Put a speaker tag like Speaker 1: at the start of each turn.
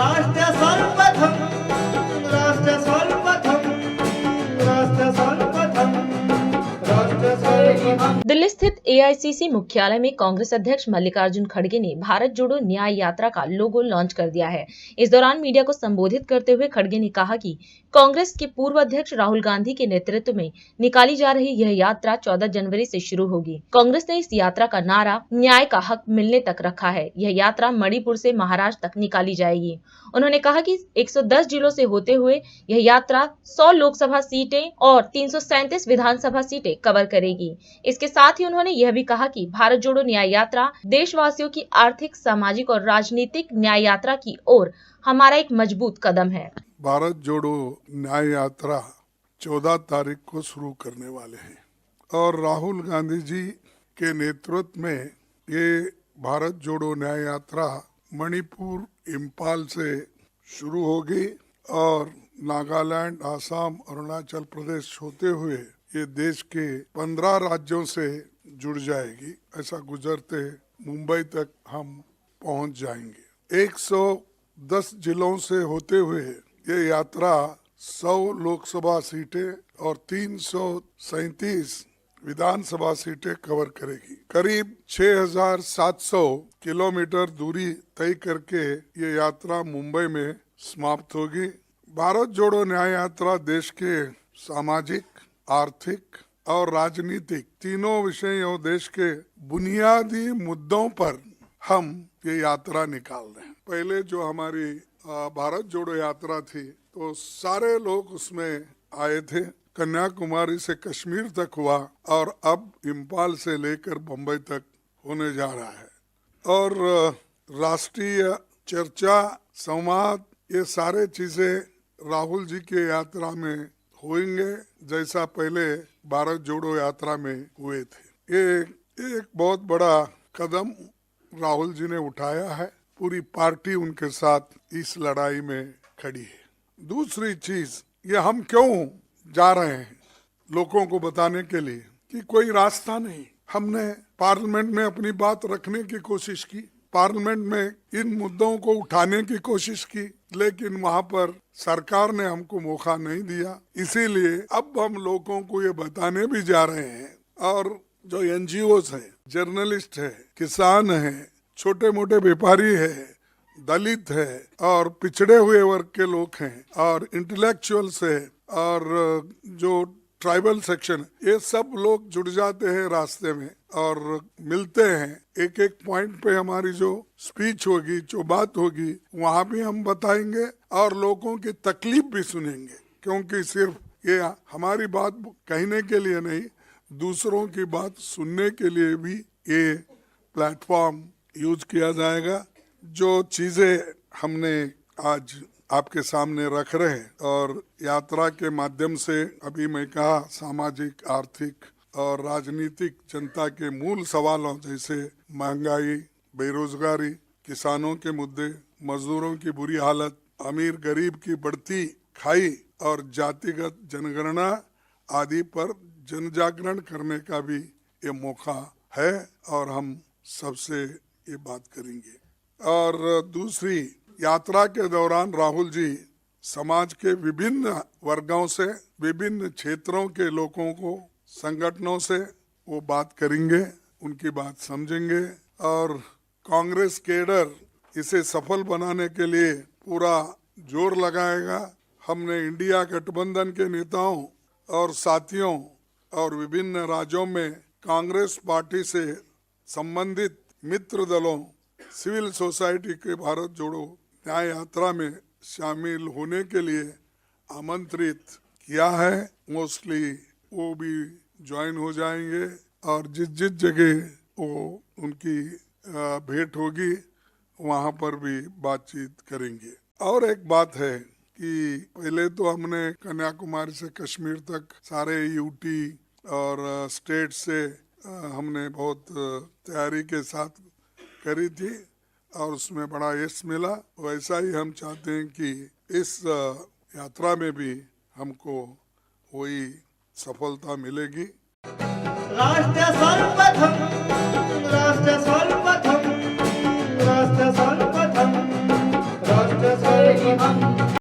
Speaker 1: राष्ट्र सर्वप्रथम राष्ट्र सर्वप्रथम राष्ट्र सर्वप्रथम राष्ट्र सर्वप्रथम।
Speaker 2: दिल्ली स्थित एआईसीसी मुख्यालय में कांग्रेस अध्यक्ष मल्लिकार्जुन खड़गे ने भारत जोड़ो न्याय यात्रा का लोगो लॉन्च कर दिया है। इस दौरान मीडिया को संबोधित करते हुए खड़गे ने कहा कि कांग्रेस के पूर्व अध्यक्ष राहुल गांधी के नेतृत्व में निकाली जा रही यह यात्रा 14 जनवरी से शुरू होगी। कांग्रेस ने इस यात्रा का नारा न्याय का हक मिलने तक रखा है। यह यात्रा मणिपुर से महाराष्ट्र तक निकाली जाएगी। उन्होंने कहा कि 110 जिलों से होते हुए यह यात्रा 100 लोकसभा सीटें और 337 विधानसभा सीटें कवर करेगी। इसके साथ ही उन्होंने यह भी कहा कि भारत जोड़ो न्याय यात्रा देशवासियों की आर्थिक, सामाजिक और राजनीतिक न्याय यात्रा की ओर हमारा एक मजबूत कदम है।
Speaker 3: भारत जोड़ो न्याय यात्रा 14 तारीख को शुरू करने वाले हैं और राहुल गांधी जी के नेतृत्व में ये भारत जोड़ो न्याय यात्रा मणिपुर, इम्फाल से शुरू होगी और नागालैंड, आसाम, अरुणाचल प्रदेश होते हुए ये देश के 15 राज्यों से जुड़ जाएगी। ऐसा गुजरते मुंबई तक हम पहुंच जाएंगे। 110 जिलों से होते हुए ये यात्रा 100 लोकसभा सीटें और 337 विधानसभा सीटें कवर करेगी। करीब 6,700 किलोमीटर दूरी तय करके ये यात्रा मुंबई में समाप्त होगी। भारत जोड़ो न्याय यात्रा देश के सामाजिक, आर्थिक और राजनीतिक तीनों विषयों देश के बुनियादी मुद्दों पर हम ये यात्रा निकाल रहे हैं। पहले जो हमारी भारत जोड़ो यात्रा थी तो सारे लोग उसमें आए थे। कन्याकुमारी से कश्मीर तक हुआ और अब इम्फाल से लेकर बम्बई तक होने जा रहा है। और राष्ट्रीय चर्चा, संवाद, ये सारे चीजें राहुल जी के यात्रा में होंगे जैसा पहले भारत जोड़ो यात्रा में हुए थे। ये एक बहुत बड़ा कदम राहुल जी ने उठाया है। पूरी पार्टी उनके साथ इस लड़ाई में खड़ी है। दूसरी चीज, ये हम क्यों जा रहे हैं लोगों को बताने के लिए कि कोई रास्ता नहीं। हमने पार्लियामेंट में अपनी बात रखने की कोशिश की, पार्लियामेंट में इन मुद्दों को उठाने की कोशिश की, लेकिन वहाँ पर सरकार ने हमको मौका नहीं दिया। इसीलिए अब हम लोगों को ये बताने भी जा रहे हैं। और जो एनजीओस है, जर्नलिस्ट है, किसान है, छोटे मोटे व्यापारी है, दलित है और पिछड़े हुए वर्ग के लोग हैं और इंटेलेक्चुअल्स है और जो ट्राइबल सेक्शन, ये सब लोग जुड़ जाते हैं रास्ते में और मिलते हैं। एक एक पॉइंट पे हमारी जो स्पीच होगी, जो बात होगी, वहाँ भी हम बताएंगे और लोगों की तकलीफ भी सुनेंगे। क्योंकि सिर्फ ये हमारी बात कहने के लिए नहीं, दूसरों की बात सुनने के लिए भी ये प्लेटफॉर्म यूज किया जाएगा। जो चीजें हमने आज आपके सामने रख रहे हैं और यात्रा के माध्यम से अभी मैं कहा सामाजिक, आर्थिक और राजनीतिक जनता के मूल सवालों जैसे महंगाई, बेरोजगारी, किसानों के मुद्दे, मजदूरों की बुरी हालत, अमीर गरीब की बढ़ती खाई और जातिगत जनगणना आदि पर जन जागरण करने का भी ये मौका है और हम सबसे ये बात करेंगे। और दूसरी, यात्रा के दौरान राहुल जी समाज के विभिन्न वर्गों से, विभिन्न क्षेत्रों के लोगों को, संगठनों से वो बात करेंगे, उनकी बात समझेंगे और कांग्रेस केडर इसे सफल बनाने के लिए पूरा जोर लगाएगा। हमने इंडिया गठबंधन के नेताओं और साथियों और विभिन्न राज्यों में कांग्रेस पार्टी से संबंधित मित्र दलों, सिविल सोसाइटी के भारत जोड़ो न्याय यात्रा में शामिल होने के लिए आमंत्रित किया है। मोस्टली वो भी ज्वाइन हो जाएंगे और जिस जिस जगह वो उनकी भेंट होगी वहाँ पर भी बातचीत करेंगे। और एक बात है कि पहले तो हमने कन्याकुमारी से कश्मीर तक सारे यूटी और स्टेट से हमने बहुत तैयारी के साथ करी थी और उसमें बड़ा यश मिला। वैसा ही हम चाहते हैं कि इस यात्रा में भी हमको वही सफलता मिलेगी।
Speaker 1: राष्ट्र सर्वप्रथम राष्ट्र सर्वप्रथम राष्ट्र सर्वप्रथम राष्ट्र सर्वप्रथम। ही हम